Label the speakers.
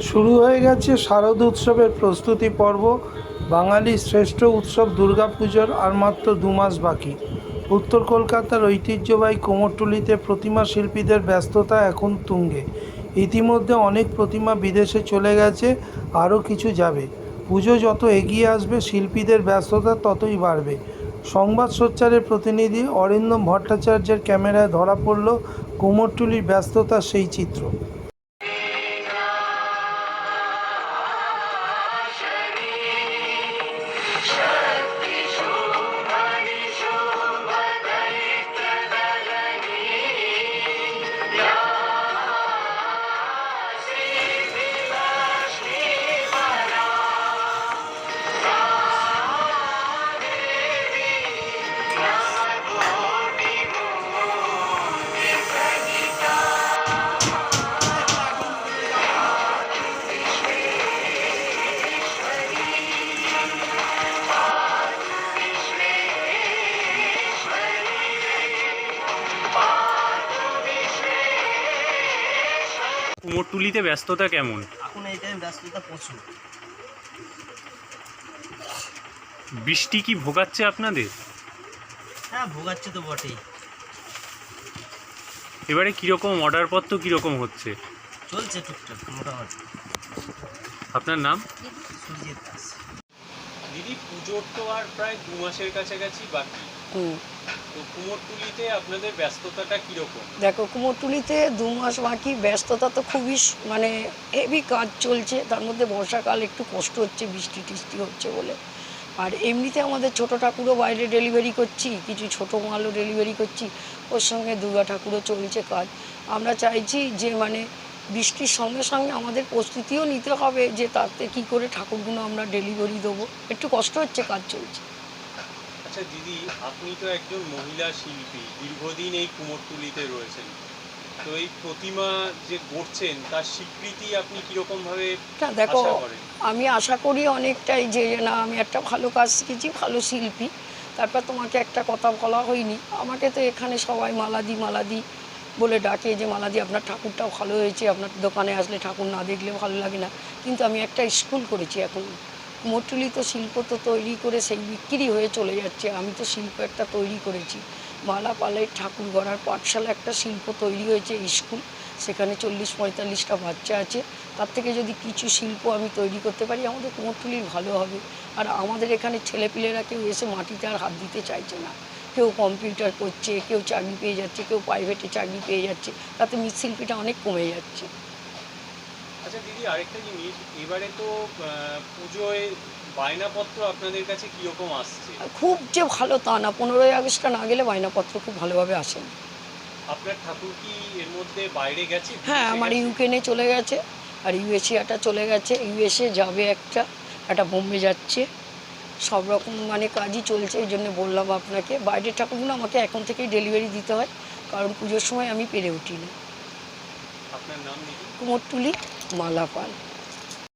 Speaker 1: শুরু হয়ে গেছে শারদ উৎসবের প্রস্তুতি পর্ব। বাঙালির শ্রেষ্ঠ উৎসব দুর্গাপুজোর আর মাত্র 2 মাস বাকি। উত্তর কলকাতার ঐতিহ্যবাহী কুমোরটুলিতে প্রতিমা শিল্পীদের ব্যস্ততা এখন তুঙ্গে। ইতিমধ্যে অনেক প্রতিমা বিদেশে চলে গেছে, আরও কিছু যাবে। পুজো যত এগিয়ে আসবে শিল্পীদের ব্যস্ততা ততই বাড়বে। সংবাদ সোচ্চারের প্রতিনিধি অরিন্দম ভট্টাচার্যের ক্যামেরায় ধরা পড়ল কুমোরটুলির ব্যস্ততার সেই চিত্র।
Speaker 2: কুমোরটুলিতে ব্যস্ততা কেমন?
Speaker 3: এখন এই টাইম ব্যস্ততা প্রচুর।
Speaker 2: বৃষ্টি কি ভোগাচ্ছে আপনাদের?
Speaker 3: হ্যাঁ, ভোগাচ্ছে তো বটেই।
Speaker 2: এবারে কীরকম অর্ডারপত্র কীরকম হচ্ছে?
Speaker 3: চলছে টুকটাক মোটামুটি।
Speaker 2: আপনার নাম?
Speaker 3: সুরজিৎ দাস।
Speaker 2: দিদি, পুজোর তো আর প্রায় 2 মাসের কাছাকাছি বাকি। তো কুমোরটুলিতে আপনাদের ব্যস্ততাটা কীরকম?
Speaker 4: দেখো, কুমোরটুলিতে 2 মাস বাকি, ব্যস্ততা তো খুবই মানে হেভি কাজ চলছে। তার মধ্যে বর্ষাকাল, একটু কষ্ট হচ্ছে, বৃষ্টি টিষ্টি হচ্ছে বলে। আর এমনিতে আমাদের ছোটো ঠাকুরও বাইরে ডেলিভারি করছি, কিছু ছোটো মালও ডেলিভারি করছি, ওর সঙ্গে দুর্গা ঠাকুরও চলছে কাজ। আমরা চাইছি যে মানে বৃষ্টির সঙ্গে সঙ্গে আমাদের প্রস্তুতিও নিতে হবে যে তাতে কী করে ঠাকুরগুলো আমরা ডেলিভারি দেবো। একটু কষ্ট হচ্ছে, কাজ চলছে।
Speaker 2: আচ্ছা দিদি, আপনি তো একজন মহিলা শিল্পী, দীর্ঘদিন এই কুমোরটুলিতে রয়েছেন। তো এই প্রতিমা যে গড়ছেন তার স্বীকৃতি আপনি কীরকমভাবে
Speaker 4: দেখো,
Speaker 2: আশা করেন?
Speaker 4: আমি আশা করি অনেকটাই যে না, আমি একটা ভালো কাজ শিখেছি, ভালো শিল্পী। তারপর তোমাকে একটা কথা বলা হয়নি, আমাকে তো এখানে সবাই মালাদি বলে ডাকে যে মালাদি, আপনার ঠাকুরটাও ভালো হয়েছে, আপনার দোকানে আসলে ঠাকুর না দেখলে ভালো লাগে না। কিন্তু আমি একটা স্কুল করেছি, এখন কুমোরটুলি তো শিল্প তো তৈরি করে সেই বিক্রি হয়ে চলে যাচ্ছে, আমি তো শিল্প একটা তৈরি করেছি। মালা পালের ঠাকুর গড়ার পাঠশালা একটা শিল্প তৈরি হয়েছে, স্কুল, সেখানে 40-45টা বাচ্চা আছে। তার থেকে যদি কিছু শিল্প আমি তৈরি করতে পারি, আমাদের কুমোরটুলির ভালো হবে। আর আমাদের এখানে ছেলেপিলেরা কেউ এসে মাটিতে আর হাত দিতে চাইছে না। কেউ কম্পিউটার করছে, কেউ চাকরি পেয়ে যাচ্ছে, কেউ প্রাইভেটে চাকরি পেয়ে যাচ্ছে, তাতে মৃৎশিল্পীটা অনেক কমে যাচ্ছে।
Speaker 2: আচ্ছা দিদি, আরেকটা জিনিস, এবারে তো পুজোয় বায়নাপত্র আপনাদের কাছে কীরকম আসছে?
Speaker 4: খুব যে ভালো তা না, 15ই আগস্টটা না গেলে বায়নাপত্র খুব ভালোভাবে আসেন।
Speaker 2: আপনার ঠাকুর কি এর মধ্যে বাইরে গেছে?
Speaker 4: হ্যাঁ, আমার ইউক্রেনে চলে গেছে, আর ইউএসএটা চলে গেছে, ইউএসএ যাবে, একটা বোম্বে যাচ্ছে, সব রকম মানে কাজই চলছে। এই জন্য বললাম আপনাকে, বাইরের ঠাকুরগুলো আমাকে এখন থেকেই ডেলিভারি দিতে হয়, কারণ পুজোর সময় আমি পেরে উঠিনি।
Speaker 2: আপনার নাম দিদি?
Speaker 4: কুমোরটুলি মালা পাল।